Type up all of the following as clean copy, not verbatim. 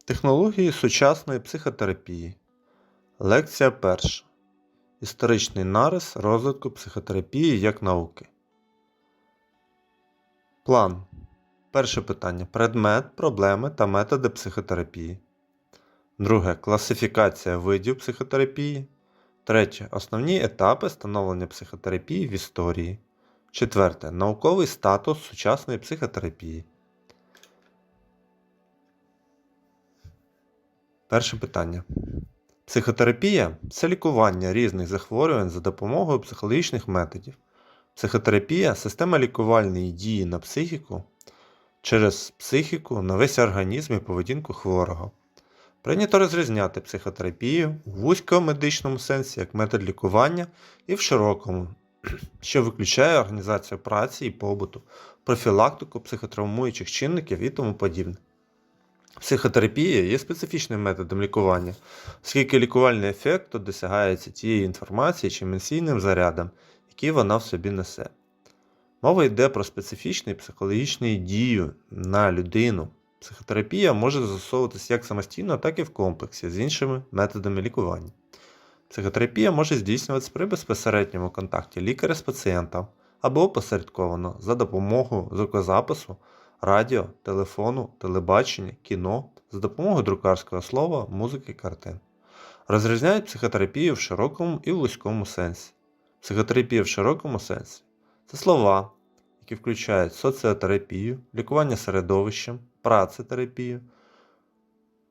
Технології сучасної психотерапії. Лекція перша. Історичний нарис розвитку психотерапії як науки. План. Перше питання. Предмет, проблеми та методи психотерапії. Друге. Класифікація видів психотерапії. Третє. Основні етапи становлення психотерапії в історії. Четверте. Науковий статус сучасної психотерапії. Перше питання. Психотерапія – це лікування різних захворювань за допомогою психологічних методів. Психотерапія – система лікувальної дії на психіку через психіку на весь організм і поведінку хворого. Прийнято розрізняти психотерапію у вузькому медичному сенсі як метод лікування і в широкому, що виключає організацію праці і побуту, профілактику психотравмуючих чинників і тому подібне. Психотерапія є специфічним методом лікування, оскільки лікувальний ефект тут досягається тієї інформації чи емоційним зарядом, який вона в собі несе. Мова йде про специфічний психологічний дію на людину. Психотерапія може застосовуватися як самостійно, так і в комплексі з іншими методами лікування. Психотерапія може здійснюватися при безпосередньому контакті лікаря з пацієнтом або опосередковано за допомогою звукозапису, радіо, телефону, телебачення, кіно, за допомогою друкарського слова, музики, картин. Розрізняють психотерапію в широкому і в вузькому сенсі. Психотерапія в широкому сенсі – це слова, які включають соціотерапію, лікування середовищем, працетерапію.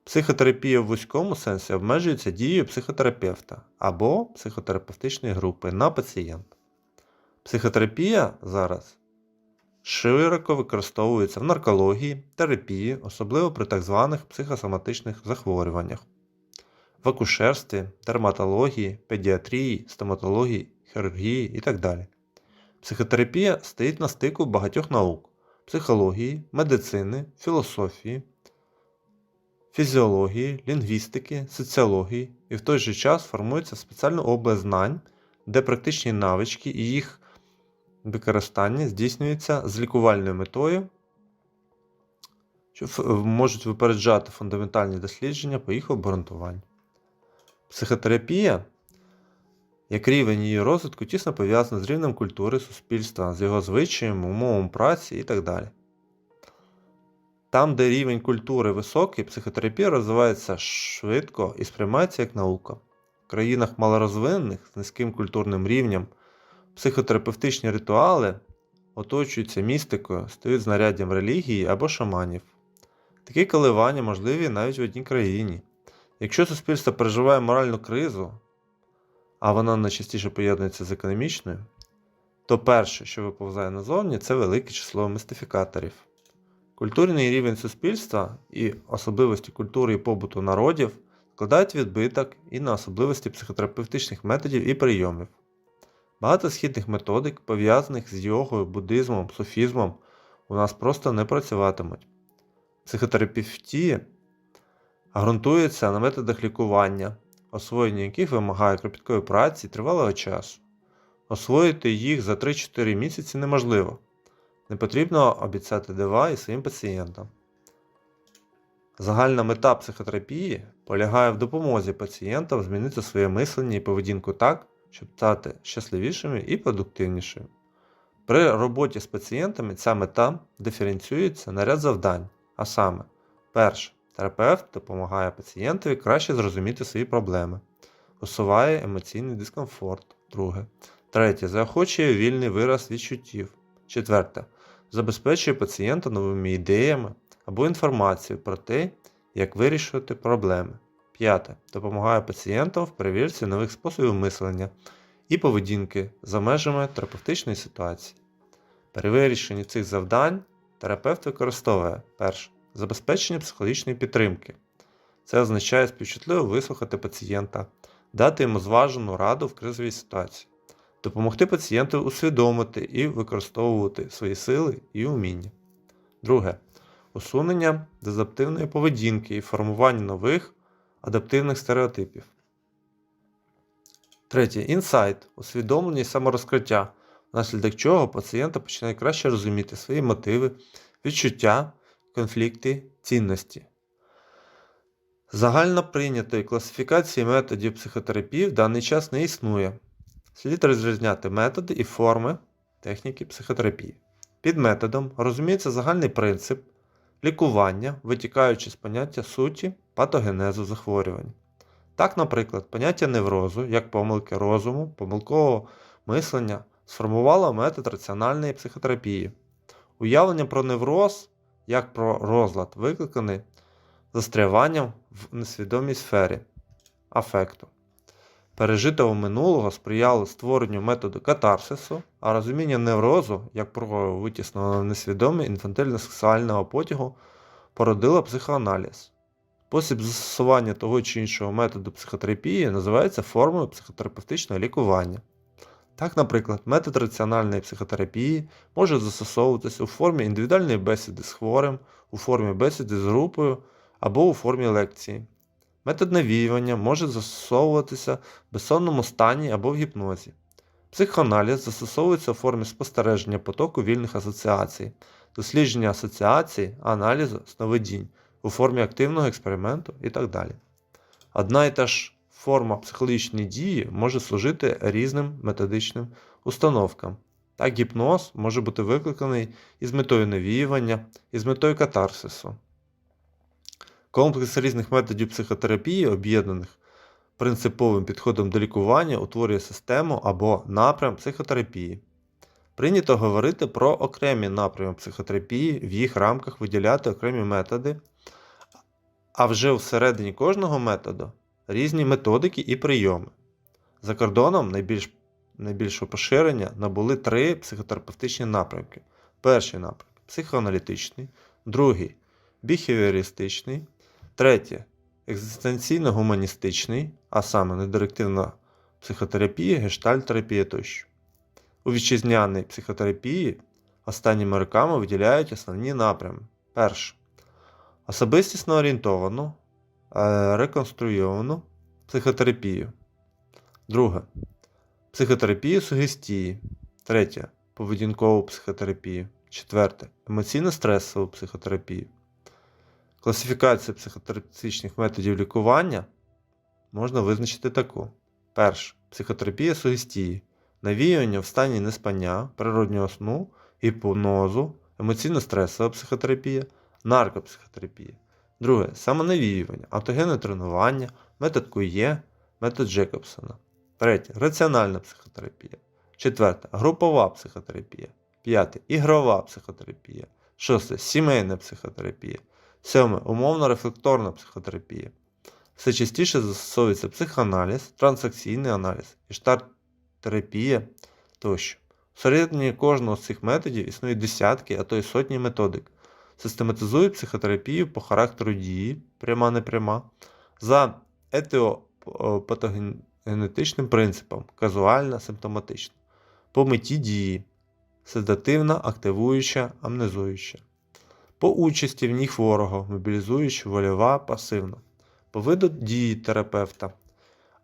Психотерапія в вузькому сенсі обмежується дією психотерапевта або психотерапевтичної групи на пацієнта. Психотерапія зараз широко використовується в наркології, терапії, особливо при так званих психосоматичних захворюваннях, в акушерстві, дерматології, педіатрії, стоматології, хірургії і так далі. Психотерапія стоїть на стику багатьох наук – психології, медицини, філософії, фізіології, лінгвістики, соціології і в той же час формується спеціальна область знань, де практичні навички і їх використання здійснюється з лікувальною метою, що можуть випереджати фундаментальні дослідження по їх обґрунтуванню. Психотерапія, як рівень її розвитку, тісно пов'язана з рівнем культури суспільства, з його звичаями, умовами праці і так далі. Там, де рівень культури високий, психотерапія розвивається швидко і сприймається як наука. В країнах малорозвинених з низьким культурним рівнем психотерапевтичні ритуали оточуються містикою, стають знаряддям релігії або шаманів. Такі коливання можливі навіть в одній країні. Якщо суспільство переживає моральну кризу, а вона найчастіше поєднується з економічною, то перше, що виповзає назовні, це велике число містифікаторів. Культурний рівень суспільства і особливості культури і побуту народів складають відбиток і на особливості психотерапевтичних методів і прийомів. Багато східних методик, пов'язаних з йогою, буддизмом, суфізмом, у нас просто не працюватимуть. Психотерапевтія ґрунтується на методах лікування, освоєння яких вимагає кропіткої праці і тривалого часу. Освоїти їх за 3-4 місяці неможливо. Не потрібно обіцяти дива і своїм пацієнтам. Загальна мета психотерапії полягає в допомозі пацієнтам змінити своє мислення і поведінку так, щоб стати щасливішими і продуктивнішими. При роботі з пацієнтами ця мета диференціюється на ряд завдань, а саме: перше, терапевт допомагає пацієнтові краще зрозуміти свої проблеми, усуває емоційний дискомфорт. Друге, третє, заохочує вільний вираз відчуттів. Четверте, забезпечує пацієнта новими ідеями або інформацією про те, як вирішувати проблеми. П'яте, допомагає пацієнтам в перевірці нових способів мислення і поведінки за межами терапевтичної ситуації. При вирішенні цих завдань терапевт використовує: перше, забезпечення психологічної підтримки. Це означає співчутливо вислухати пацієнта, дати йому зважену раду в кризовій ситуації, допомогти пацієнту усвідомити і використовувати свої сили і уміння. Друге, усунення дезадаптивної поведінки і формування нових адаптивних стереотипів. Третє, інсайт, усвідомлення і саморозкриття, внаслідок чого пацієнт починає краще розуміти свої мотиви, відчуття, конфлікти, цінності. Загально прийнятої класифікації методів психотерапії в даний час не існує. Слід розрізняти методи і форми техніки психотерапії. Під методом розуміється загальний принцип лікування, витікаючи з поняття суті патогенезу захворювань. Так, наприклад, поняття неврозу, як помилки розуму, помилкового мислення, сформувало метод раціональної психотерапії. Уявлення про невроз, як про розлад, викликаний застряванням в несвідомій сфері афекту. Пережитого минулого сприяло створенню методу катарсису, а розуміння неврозу, як прояву витісненого в несвідомі інфантильно-сексуального потягу, породило психоаналіз. Спосіб застосування того чи іншого методу психотерапії називається формою психотерапевтичного лікування. Так, наприклад, метод раціональної психотерапії може застосовуватися у формі індивідуальної бесіди з хворим, у формі бесіди з групою або у формі лекції. Метод навіювання може застосовуватися в безсонному стані або в гіпнозі. Психоаналіз застосовується у формі спостереження потоку вільних асоціацій, дослідження асоціацій, аналізу сновидінь у формі активного експерименту і так далі. Одна і та ж форма психологічної дії може служити різним методичним установкам. Так, гіпноз може бути викликаний із метою навіювання, і з метою катарсису. Комплекс різних методів психотерапії, об'єднаних принциповим підходом до лікування, утворює систему або напрям психотерапії. Прийнято говорити про окремі напрями психотерапії, в їх рамках виділяти окремі методи, а вже всередині кожного методу різні методики і прийоми. За кордоном найбільшого поширення набули 3 психотерапевтичні напрямки. Перший напрямок – психоаналітичний, другий – біхевіористичний, третє – екзистенційно-гуманістичний, а саме недирективна психотерапія, гештальт-терапія тощо. У вітчизняній психотерапії останніми роками виділяють основні напрями. Перше – особистісно орієнтовану, реконструйовану психотерапію. Друге – психотерапію сугестії. Третє – поведінкову психотерапію. Четверте – емоційно-стресову психотерапію. Класифікацію психотерапевтичних методів лікування можна визначити таку. Перше – психотерапія сугестії. Навіювання в стані неспання, природнього сну, гіпнозу, емоційно-стресова психотерапія, наркопсихотерапія. Друге – самонавіювання, автогенне тренування, метод Кує, метод Джекобсона. Третє – раціональна психотерапія. Четверте – групова психотерапія. П'яте – ігрова психотерапія. Шосте – сімейна психотерапія. Сьоме – умовно-рефлекторна психотерапія. Все частіше застосовується психоаналіз, трансакційний аналіз, гештальт-терапія тощо. Всередині кожного з цих методів існують десятки, а то й сотні методик. Систематизують психотерапію по характеру дії, пряма-непряма, за етіопатогенетичним принципом, казуальна, симптоматична, по меті дії, седативна, активуюча, амнезуюча, по участі в ній хворого, мобілізуюча, вольова, пасивна, по виду дії терапевта,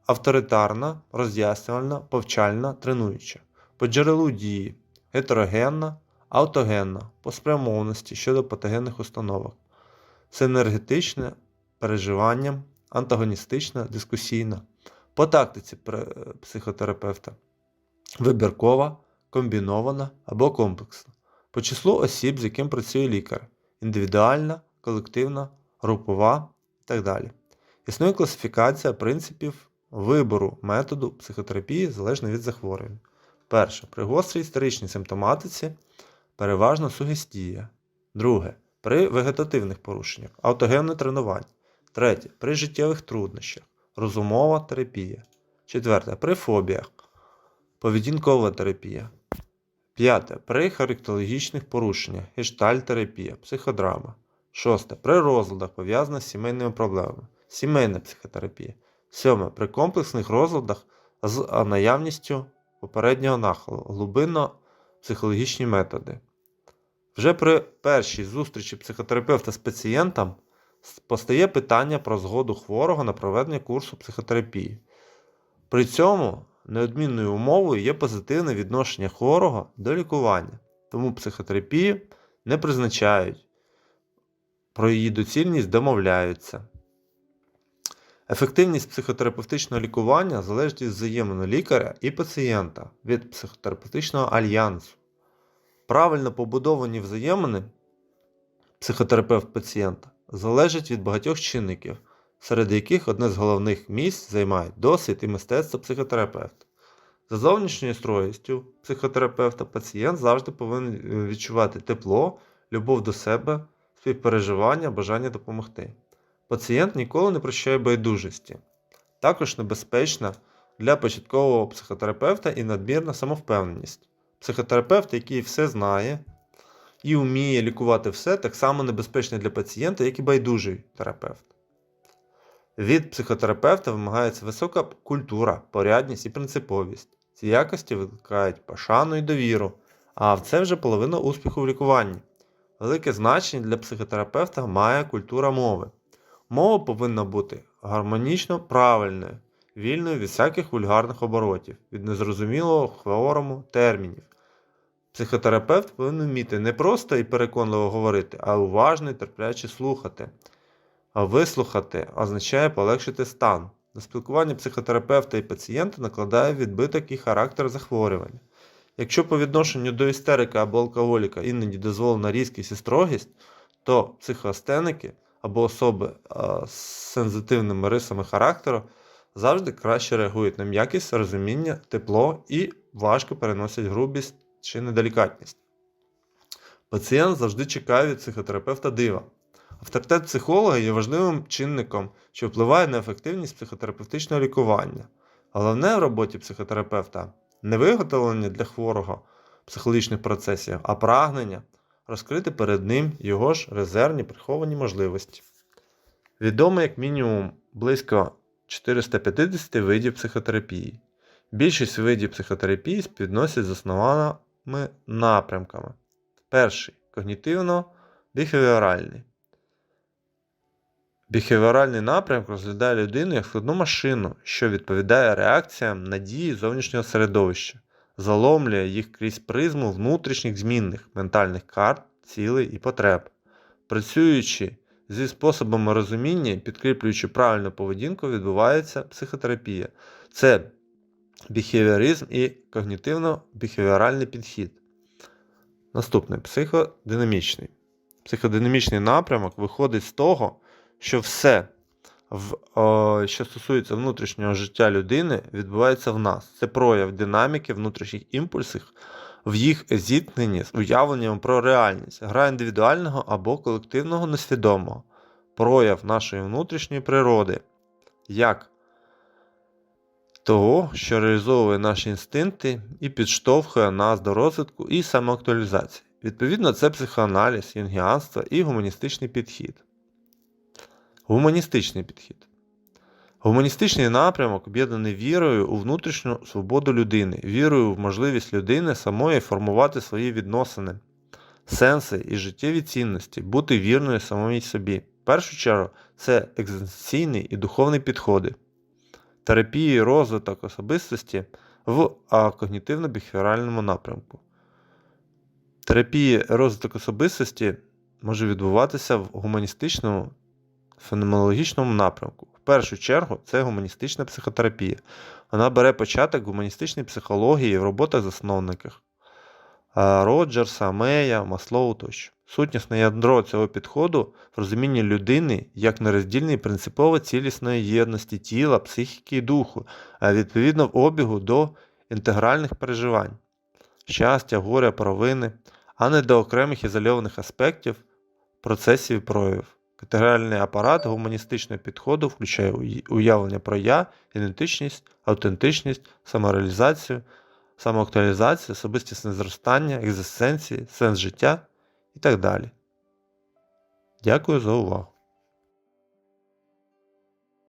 авторитарна, роз'яснювальна, повчальна, тренуюча, по джерелу дії, гетерогенна, автогенна, по спрямованості щодо патогенних установок, синергетичне, переживанням, антагоністична, дискусійна, по тактиці психотерапевта, вибіркова, комбінована або комплексна, по числу осіб, з яким працює лікар, індивідуальна, колективна, групова і так далі. Існує класифікація принципів вибору методу психотерапії залежно від захворювань. Перше. При гострій істеричній симптоматиці переважно сугестія. Друге. При вегетативних порушеннях автогенне тренування. Третє. При життєвих труднощах розумова терапія. Четверте. При фобіях поведінкова терапія. П'яте. При характерологічних порушеннях гештальт-терапія, психодрама. Шосте. При розладах, пов'язаних з сімейними проблемами. Сімейна психотерапія. Сьоме. При комплексних розладах з наявністю попереднього нахилу. Глибинно-психологічні методи. Вже при першій зустрічі психотерапевта з пацієнтом постає питання про згоду хворого на проведення курсу психотерапії. При цьому неодмінною умовою є позитивне відношення хворого до лікування, тому психотерапію не призначають, про її доцільність домовляються. Ефективність психотерапевтичного лікування залежить від взаємини лікаря і пацієнта, від психотерапевтичного альянсу. Правильно побудовані взаємини психотерапевт-пацієнта залежать від багатьох чинників, серед яких одне з головних місць займають досвід і мистецтво психотерапевта. За зовнішньою строгістю психотерапевта пацієнт завжди повинен відчувати тепло, любов до себе, співпереживання, бажання допомогти. Пацієнт ніколи не прощає байдужості. Також небезпечна для початкового психотерапевта і надмірна самовпевненість. Психотерапевт, який все знає і вміє лікувати все, так само небезпечний для пацієнта, як і байдужий терапевт. Від психотерапевта вимагається висока культура, порядність і принциповість. Ці якості викликають пошану і довіру, а це вже половина успіху в лікуванні. Велике значення для психотерапевта має культура мови. Мова повинна бути гармонічно правильною, вільною від всяких вульгарних оборотів, від незрозумілого хворому термінів. Психотерапевт повинен вміти не просто і переконливо говорити, а уважно і терпляче слухати. А вислухати означає полегшити стан. На спілкування психотерапевта і пацієнта накладає відбиток і характер захворювання. Якщо по відношенню до істерика або алкоголіка іноді дозволена різкість і строгість, то психоастеники або особи з сензитивними рисами характеру завжди краще реагують на м'якість, розуміння, тепло і важко переносять грубість чи неделікатність. Пацієнт завжди чекає від психотерапевта дива. Авторитет психолога є важливим чинником, що впливає на ефективність психотерапевтичного лікування. Головне в роботі психотерапевта – не виготовлення для хворого психологічних процесів, а прагнення розкрити перед ним його ж резервні приховані можливості. Відомо як мінімум близько 450 видів психотерапії. Більшість видів психотерапії співвідносять з основними напрямками. Перший – когнітивно-біхевіоральний. Біхевіоральний напрямок розглядає людину як складну машину, що відповідає реакціям на дії зовнішнього середовища, заломлює їх крізь призму внутрішніх змінних ментальних карт, цілей і потреб. Працюючи зі способами розуміння і підкріплюючи правильну поведінку, відбувається психотерапія. Це біхевіоризм і когнітивно-біхевіоральний підхід. Наступний – психодинамічний. Психодинамічний напрямок виходить з того, що все, що стосується внутрішнього життя людини, відбувається в нас. Це прояв динаміки внутрішніх імпульсів в їх зіткненні з уявленням про реальність, гра індивідуального або колективного несвідомого, прояв нашої внутрішньої природи, як того, що реалізовує наші інстинкти і підштовхує нас до розвитку і самоактуалізації. Відповідно, це психоаналіз, юнгіанство і гуманістичний підхід. Гуманістичний підхід. Гуманістичний напрямок об'єднаний вірою у внутрішню свободу людини, вірою в можливість людини самої формувати свої відносини, сенси і життєві цінності, бути вірною самій собі. В першу чергу, це екзистенційні і духовні підходи. Терапія і розвиток особистості в когнітивно-біхевіоральному напрямку. Терапія і розвиток особистості може відбуватися в гуманістичному феноменологічному напрямку. В першу чергу, це гуманістична психотерапія. Вона бере початок в гуманістичній психології в роботах-засновниках Роджерса, Мея, Маслоу тощо. Сутнісне ядро цього підходу в розумінні людини як нероздільної принципово-цілісної єдності тіла, психіки і духу, а відповідно в обігу до інтегральних переживань, щастя, горя, провини, а не до окремих ізольованих аспектів, процесів і проявів. Категоріальний апарат гуманістичного підходу включає уявлення про я, ідентичність, автентичність, самореалізацію, самоактуалізацію, особистісне зростання, екзистенції, сенс життя і так далі. Дякую за увагу.